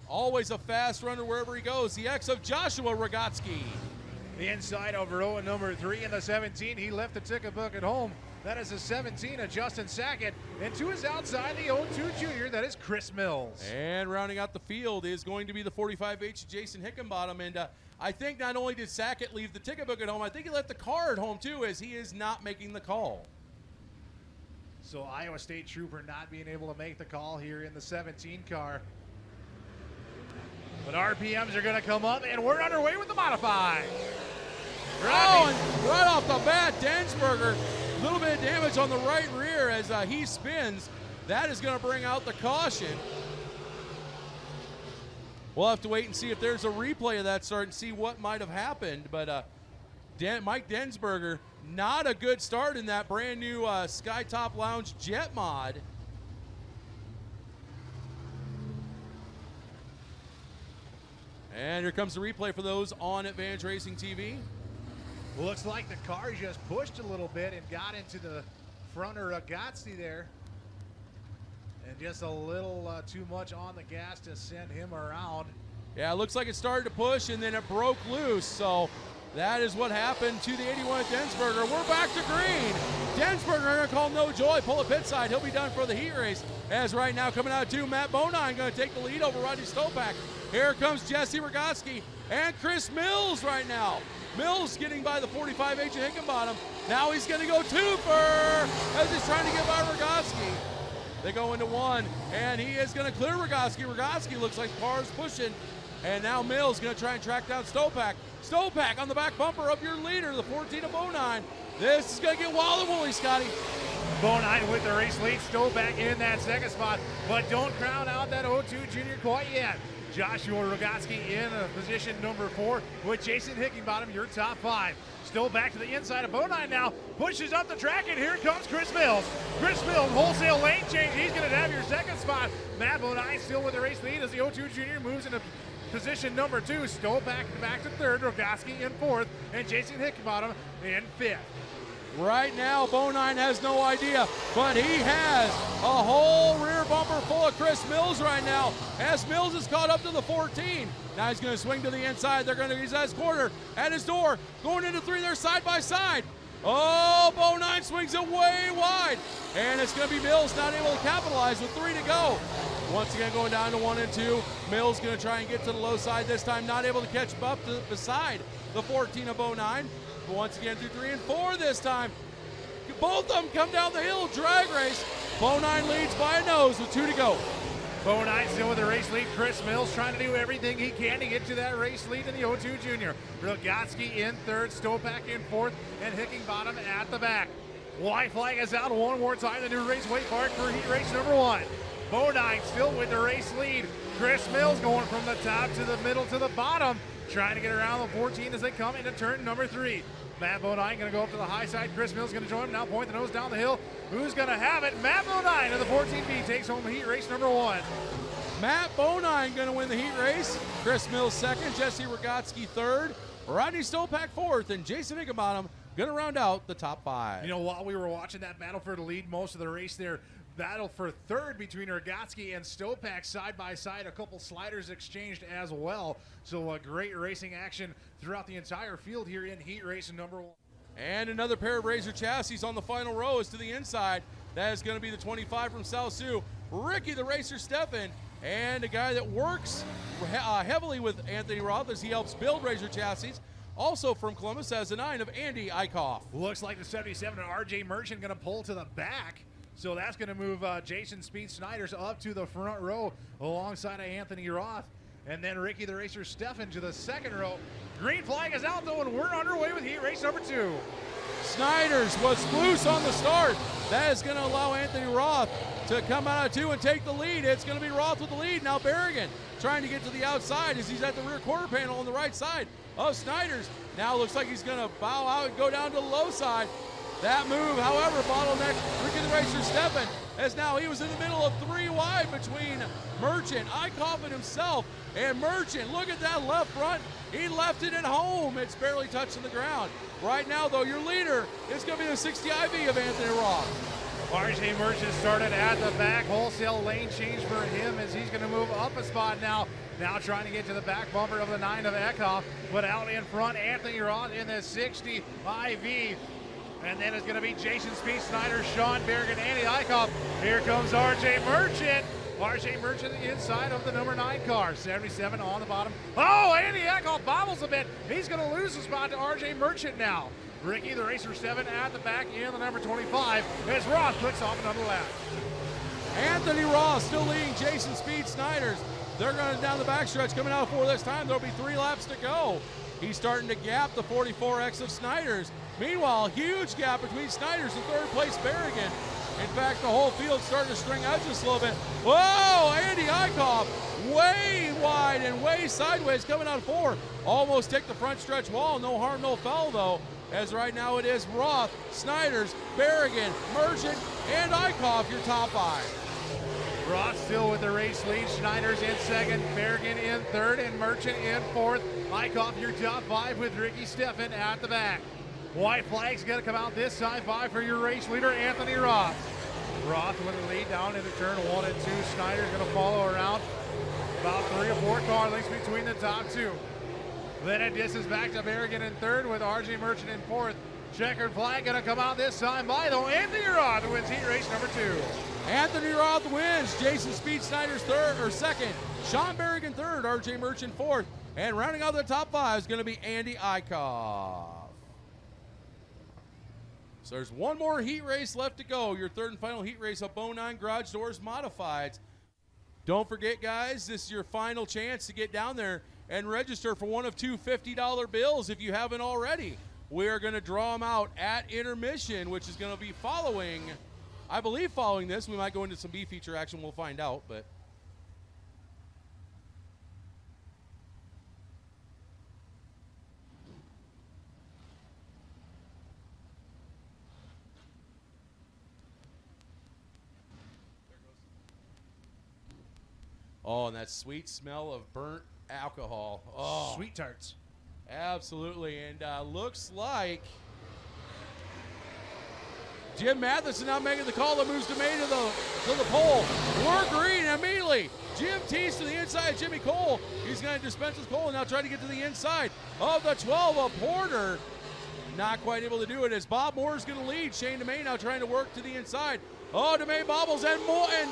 Always a fast runner wherever he goes. The X of Joshua Rogotsky. The inside of row number 3 in the 17. He left the ticketbook at home. That is a 17 of Justin Sackett. And to his outside, the 02 junior, that is Chris Mills. And rounding out the field is going to be the 45H Jason Hickenbottom. And I think not only did Sackett leave the ticketbook at home, I think he left the car at home too, as he is not making the call. So Iowa State Trooper not being able to make the call here in the 17 car. But RPMs are going to come up, and we're underway with the Modified. Oh, and right off the bat, Densberger, a little bit of damage on the right rear as he spins. That is going to bring out the caution. We'll have to wait and see if there's a replay of that start and see what might have happened. But Mike Densberger, not a good start in that brand new Skytop Lounge Jet Mod. And here comes the replay for those on Advantage Racing TV. Looks like the car just pushed a little bit and got into the front of Rogotsky there. And just a little too much on the gas to send him around. Yeah, it looks like it started to push and then it broke loose. So that is what happened to the 81 at Densberger. We're back to green. Densberger going to call no joy, pull a pit side. He'll be done for the heat race. As right now coming out to Matt Bonine going to take the lead over Rodney Stopak. Here comes Jesse Rogotsky and Chris Mills right now. Mills getting by the 45H at Hickenbottom. Now he's going to go twofer as he's trying to get by Rogotsky. They go into one, and he is going to clear Rogotsky. Rogotsky looks like the car's pushing, and now Mills going to try and track down Stopak. Stopak on the back bumper of your leader, the 14 of Bonine. This is going to get wild and woolly, Scotty. Bonine with the race lead, Stopak in that second spot, but don't crown out that 02 junior quite yet. Joshua Rogotsky in position number 4 with Jason Hickenbottom, your top 5. Still back to the inside of Bonine now, pushes up the track, and here comes Chris Mills. Chris Mills, wholesale lane change, he's gonna have your second spot. Matt Bonine still with the race lead as the 02 junior moves into position number 2. Stoll back to 3rd, Rogotsky in 4th, and Jason Hickenbottom in 5th. Right now, Bonine has no idea, but he has a whole rear bumper full of Chris Mills right now, as Mills is caught up to the 14. Now he's going to swing to the inside. They're going to use his quarter at his door, going into 3. They're side by side. Oh, Bonine swings it way wide, and it's going to be Mills not able to capitalize with 3 to go. Once again, going down to 1 and 2. Mills going to try and get to the low side this time, not able to catch up to beside the 14 of Bonine. But once again, through 3 and 4 this time. Both of them come down the hill, drag race. Bonine leads by a nose with 2 to go. Bonine still with the race lead. Chris Mills trying to do everything he can to get to that race lead in the 02 junior. Rogotsky in 3rd, Stopak in 4th, and Hickenbottom at the back. White flag is out one more time. The new Raceway Park for heat race number 1. Bonine still with the race lead. Chris Mills going from the top to the middle to the bottom, trying to get around the 14 as they come into turn number 3. Matt Bonine going to go up to the high side. Chris Mills going to join him. Now point the nose down the hill. Who's going to have it? Matt Bonine of the 14B takes home heat race number 1. Matt Bonine going to win the heat race. Chris Mills 2nd, Jesse Rogotsky 3rd, Rodney Stopak 4th, and Jason Hickenbottom going to round out the top 5. You know, while we were watching that battle for the lead most of the race there, battle for 3rd between Rogotsky and Stopak side by side. A couple sliders exchanged as well. So a great racing action throughout the entire field here in heat race number 1. And another pair of Razor chassis on the final row is to the inside. That is going to be the 25 from South Sioux, Ricky the Racer Steffen, and a guy that works heavily with Anthony Roth as he helps build Razor chassis. Also from Columbus has a 9 of Andy Eichhoff. Looks like the 77 of RJ Merchant going to pull to the back. So that's going to move Jason Speed Snyders up to the front row alongside of Anthony Roth. And then Ricky the Racer Steffen to the 2nd row. Green flag is out though, and we're underway with heat race number 2. Snyders was loose on the start. That is going to allow Anthony Roth to come out of 2 and take the lead. It's going to be Roth with the lead. Now Berrigan trying to get to the outside as he's at the rear quarter panel on the right side of Snyders. Now looks like he's going to bow out and go down to the low side. That move, however, bottlenecked Ricky the Racer Steffen, as now he was in the middle of 3 wide between Merchant, Eichhoff, and himself. And Merchant, look at that left front. He left it at home. It's barely touching the ground. Right now, though, your leader is going to be the 60 IV of Anthony Roth. RJ Merchant started at the back. Wholesale lane change for him as he's going to move up a spot now. Now trying to get to the back bumper of the 9 of Eckhoff, but out in front, Anthony Roth in the 60 IV. And then it's going to be Jason Speed, Snyder, Sean Bergen, Andy Eichhoff. Here comes RJ Merchant. RJ Merchant inside of the number 9 car. 77 on the bottom. Oh, Andy Eichhoff bobbles a bit. He's going to lose the spot to RJ Merchant now. Ricky, the racer 7 at the back in the number 25 as Roth clicks off another lap. Anthony Roth still leading Jason Speed Snyders. They're going down the backstretch, coming out of 4 this time. There'll be 3 laps to go. He's starting to gap the 44X of Snyders. Meanwhile, huge gap between Snyders and third place Berrigan. In fact, the whole field's starting to string out just a little bit. Whoa, Andy Eichhoff, way wide and way sideways coming out of 4. Almost take the front stretch wall. No harm, no foul though. As right now it is Roth, Snyders, Berrigan, Merchant, and Eichhoff, your top 5. Roth still with the race lead. Schneider's in second, Berrigan in third, and Merchant in fourth. Eichhoff your top 5 with Ricky Steffen at the back. White flag's gonna come out this time 5 for your race leader, Anthony Roth. Roth with the lead down into turn 1 and 2. Schneider's gonna follow around. About 3 or 4 car lengths between the top 2. Then it disses back to Berrigan in third with RJ Merchant in fourth. Checkered flag gonna come out this time by though Anthony Roth wins heat race number 2. Anthony Roth wins. Jason Speed Snyder's second. Sean Berrigan third. RJ Merchant fourth. And rounding out the top 5 is going to be Andy Eichhoff. So there's one more heat race left to go. Your third and final heat race of 09 Garage Doors Modifieds. Don't forget, guys, this is your final chance to get down there and register for one of 2 $50 bills if you haven't already. We are going to draw them out at intermission, which is going to be following, I believe following this. We might go into some B feature action. We'll find out, but oh, and that sweet smell of burnt alcohol. Oh, sweet tarts. Absolutely, and looks like Jim Matheson now making the call that moves DeMay to the pole. We're green immediately. Jim Tees to the inside, Jimmy Cole. He's going to dispense with Cole and now try to get to the inside of the 12 of Porter. Not quite able to do it as Bob Moore is going to lead. Shane DeMay now trying to work to the inside. Oh, DeMay bobbles and more, and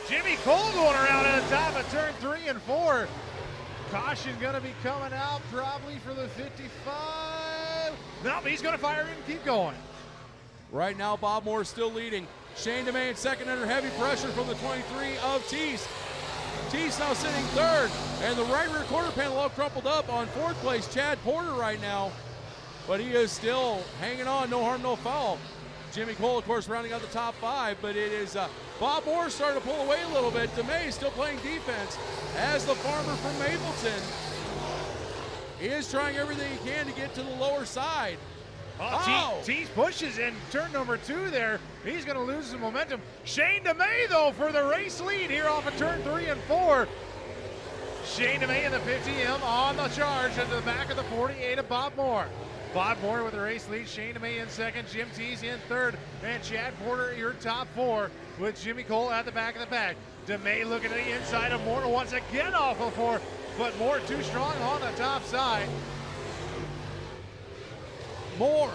Jimmy Cole going around at the top of turn 3 and 4. Caution going to be coming out probably for the 55. Nope, he's going to fire in and keep going. Right now, Bob Moore is still leading. Shane DeMay in second under heavy pressure from the 23 of Tees. Tees now sitting third, and the right rear quarter panel all crumpled up on fourth place, Chad Porter right now. But he is still hanging on, no harm, no foul. Jimmy Cole, of course, rounding out the top 5, but it is Bob Moore starting to pull away a little bit. DeMay still playing defense as the farmer from Mapleton is trying everything he can to get to the lower side. Tees pushes in turn number 2 there. He's going to lose some momentum. Shane DeMay, though, for the race lead here off of turn 3 and 4. Shane DeMay in the 50M on the charge into the back of the 48 of Bob Moore. Bob Moore with the race lead, Shane DeMay in second, Jim Tees in third, and Chad Porter your top 4 with Jimmy Cole at the back of the pack. DeMay looking at the inside of Moore once again off of 4, but Moore too strong on the top side. Moore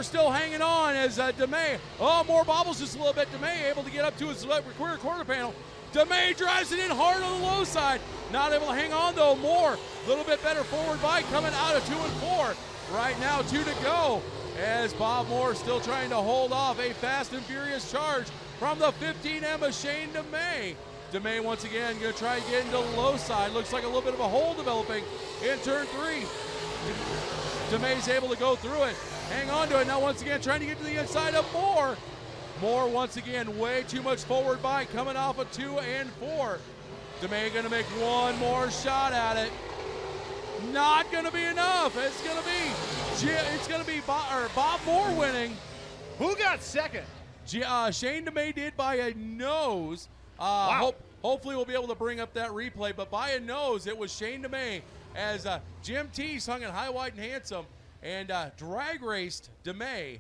still hanging on as DeMay. Oh, Moore bobbles just a little bit. DeMay able to get up to his rear quarter panel. DeMay drives it in hard on the low side. Not able to hang on though. Moore, a little bit better forward bike coming out of 2 and 4. Right now, 2 to go as Bob Moore still trying to hold off a fast and furious charge from the 15M of Shane DeMay. DeMay once again going to try to get into the low side. Looks like a little bit of a hole developing in turn 3. DeMay's able to go through it, hang on to it. Now once again trying to get to the inside of Moore. Moore once again way too much forward bike coming off of 2 and 4. DeMay going to make one more shot at it. Not going to be enough. It's going to be Bob Moore winning. Who got second? Shane DeMay did by a nose. Wow. Hopefully we'll be able to bring up that replay, but by a nose, it was Shane DeMay as Jim Tees hung in high, wide, and handsome and drag raced DeMay.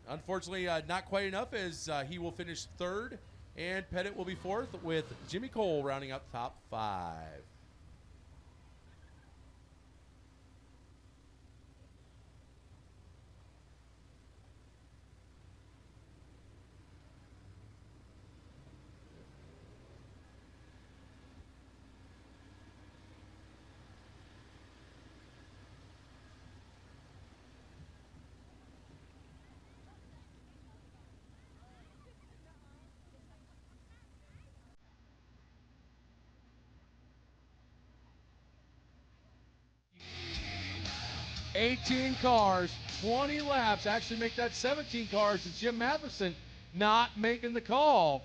unfortunately, not quite enough as he will finish third, and Pettit will be fourth with Jimmy Cole rounding out the top 5. "18 cars, 20 laps." Actually make that 17 cars. It's Jim Matheson not making the call.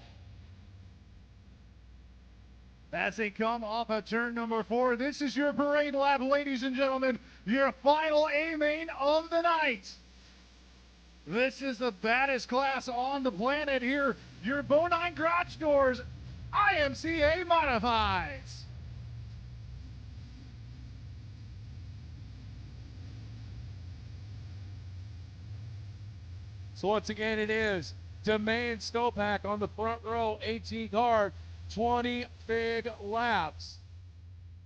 As they come off of turn number 4, this is your parade lap, ladies and gentlemen. Your final A-main of the night. This is the baddest class on the planet here. Your Bonine Garage Doors IMCA Modified. So once again, it is Domain Snowpack on the front row, 18 car, 20 big laps.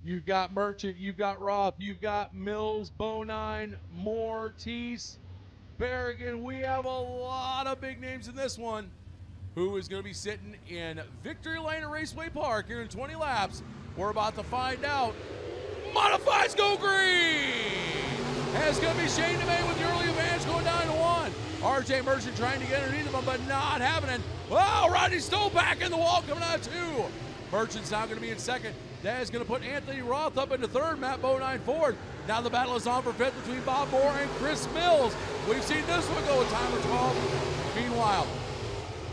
You've got Merchant, you've got Roth, you've got Mills, Bonine, Moore, Teese, Berrigan. We have a lot of big names in this one. Who is going to be sitting in victory lane at Raceway Park here in 20 laps? We're about to find out. Modifieds go green! And it's going to be Shane DeMay with the early advantage going down to 1. RJ Merchant trying to get underneath him, but not happening. Oh, Rodney Stowe back in the wall coming out of 2. Merchant's now going to be in second. That is going to put Anthony Roth up into third, Matt Bonine fourth. Now the battle is on for fifth between Bob Moore and Chris Mills. We've seen this one go with timer 12. Meanwhile,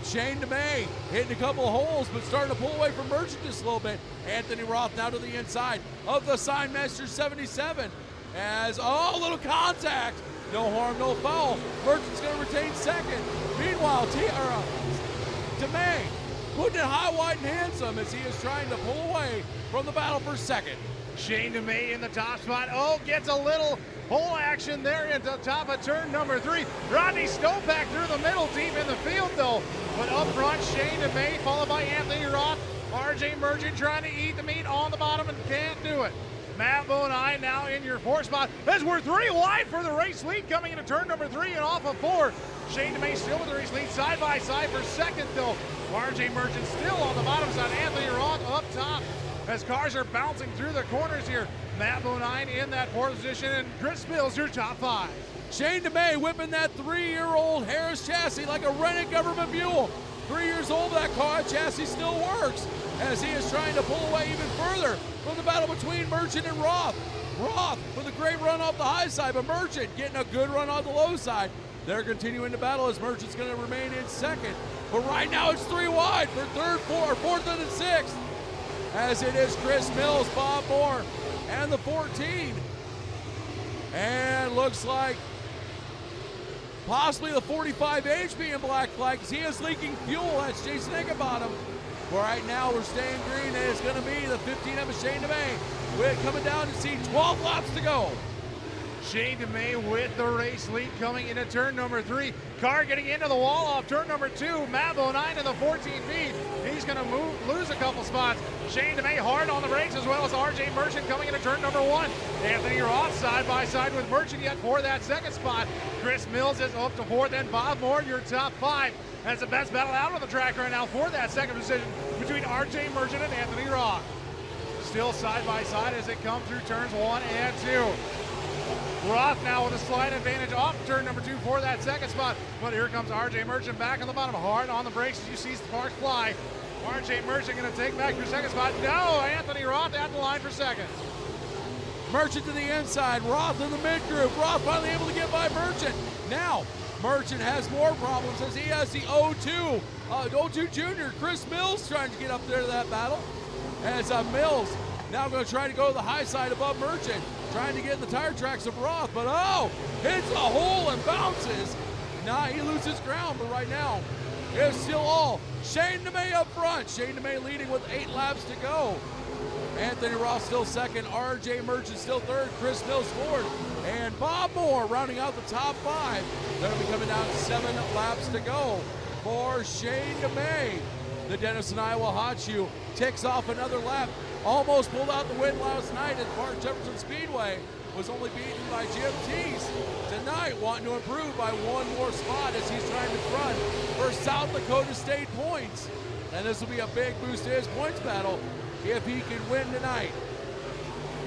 Shane DeMay hitting a couple of holes, but starting to pull away from Merchant just a little bit. Anthony Roth now to the inside of the Signmaster 77. As, a little contact. No harm, no foul. Merchant's going to retain second. Meanwhile, DeMay putting it high, wide, and handsome as he is trying to pull away from the battle for second. Shane DeMay in the top spot. Gets a little hole action there at the top of turn number 3. Rodney Stopak through the middle, deep in the field though. But up front, Shane DeMay followed by Anthony Roth. RJ Merchant trying to eat the meat on the bottom and can't do it. Matt Bonine now in your 4th spot as we're 3 wide for the race lead coming into turn number 3 and off of 4. Shane DeMay still with the race lead side by side for second though. RJ Merchant still on the bottom side. Anthony Roth up top as cars are bouncing through the corners here. Matt Bonine in that 4th position and Chris Mills your top 5. Shane DeMay whipping that 3-year-old Harris chassis like a rented government mule. 3 years old, that car chassis still works as he is trying to pull away even further from the battle between Merchant and Roth. Roth with a great run off the high side, but Merchant getting a good run on the low side. They're continuing to battle as Merchant's going to remain in second. But right now it's 3 wide for third, 4th, and 6th. As it is Chris Mills, Bob Moore, and the 14. And looks like possibly the 45H being black flag because he is leaking fuel. That's Jason Higginbottom. But right now we're staying green, and it's going to be the 15 of Shane DeMay. We're coming down to see 12 laps to go. Shane DeMay with the race lead coming into turn number 3. Car getting into the wall off turn number 2. Matt Bonine in the 14B. He's going to lose a couple spots. Shane DeMay hard on the brakes as well as RJ Merchant coming into turn number 1. Anthony Roth side by side with Merchant yet for that second spot. Chris Mills is up to 4th and Bob Moore your top 5. That's the best battle out on the track right now for that second position between RJ Merchant and Anthony Roth. Still side by side as they come through turns 1 and 2. Roth now with a slight advantage off turn number 2 for that second spot. But here comes RJ Merchant back on the bottom, hard on the brakes as you see sparks fly. RJ Merchant going to take back your second spot. No, Anthony Roth at the line for second. Merchant to the inside, Roth in the mid group. Roth finally able to get by Merchant. Now, Merchant has more problems as he has the 02 junior, Chris Mills, trying to get up there to that battle. As Mills now going to try to go to the high side above Merchant, trying to get in the tire tracks of Roth, but hits a hole and bounces. Nah, he loses ground, but right now, it's still all Shane DeMay up front. Shane DeMay leading with 8 laps to go. Anthony Ross still second, RJ Merchant still third, Chris Mills fourth, and Bob Moore rounding out the top 5. They'll be coming down 7 laps to go for Shane DeMay. The Denison, Iowa Hot Shoe ticks off another lap. Almost pulled out the win last night at Park Jefferson Speedway. Was only beaten by Jim Teese. Tonight, wanting to improve by 1 more spot as he's trying to front for South Dakota State points. And this will be a big boost to his points battle if he can win tonight.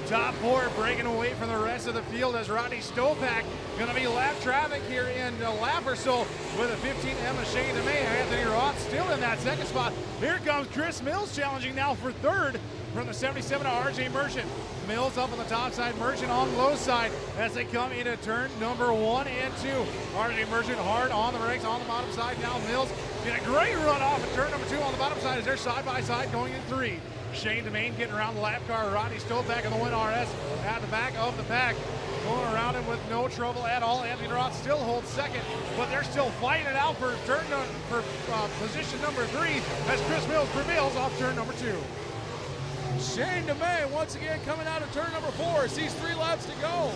Top 4 breaking away from the rest of the field as Rodney Stopak going to be lap traffic here in a lap or so with a 15M of Shane DeMay. Anthony Roth still in that second spot. Here comes Chris Mills challenging now for third from the 77 of RJ Merchant. Mills up on the top side, Merchant on the low side as they come into turn number 1 and 2. RJ Merchant hard on the brakes on the bottom side. Now Mills get a great run off at turn number 2 on the bottom side as they're side by side going in 3. Shane DeMay getting around the lap car. Rodney Stopak in the Win RS at the back of the pack. Going around him with no trouble at all. Anthony Roth still holds second, but they're still fighting it out for position number 3 as Chris Mills prevails off turn number 2. Shane DeMay once again coming out of turn number 4. Sees 3 laps to go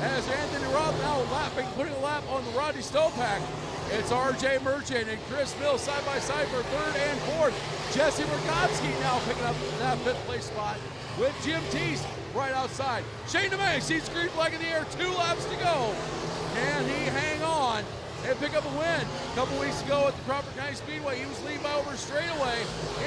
as Anthony Roth now putting a lap on the Rodney Stopak. It's RJ Merchant and Chris Mills side by side for 3rd and 4th. Jesse Rogotsky now picking up that 5th place spot with Jim Teese right outside. Shane DeMay sees green flag in the air, 2 laps to go. Can he hang on and pick up a win? A couple weeks ago at the Crawford County Speedway, he was leading by over straightaway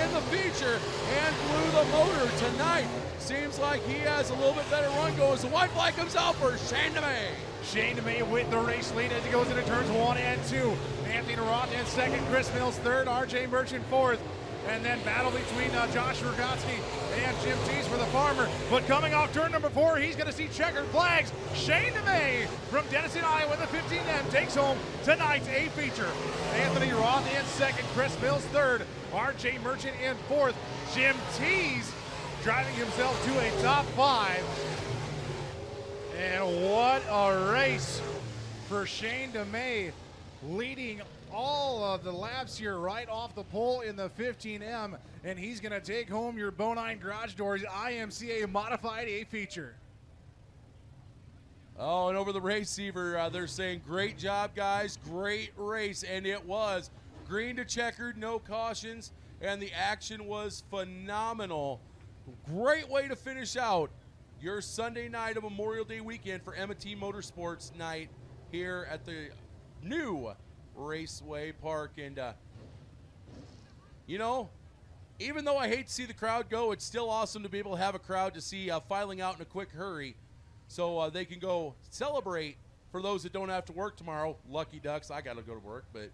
in the feature and blew the motor. Tonight, seems like he has a little bit better run going. So white flag comes out for Shane DeMay. Shane DeMay with the race lead as he goes into turns 1 and 2. Anthony Roth in second, Chris Mills third, RJ Merchant fourth. And then battle between Josh Rogotsky and Jim Teese for the Farmer. But coming off turn number 4, he's going to see checkered flags. Shane DeMay from Denison, Iowa, the 15M takes home tonight's A feature. Anthony Roth in second, Chris Mills third, RJ Merchant in fourth. Jim Teese driving himself to a top 5. And what a race for Shane DeMay, leading all of the laps here right off the pole in the 15M, and he's going to take home your Bonine Garage Doors IMCA Modified A feature. Oh, and over the receiver, they're saying, great job, guys, great race, and it was. Green to checkered, no cautions, and the action was phenomenal. Great way to finish out your Sunday night of Memorial Day weekend for M&T Motorsports night here at the new Raceway Park. And you know, even though I hate to see the crowd go, it's still awesome to be able to have a crowd to see filing out in a quick hurry so they can go celebrate for those that don't have to work tomorrow. Lucky ducks, I gotta go to work, but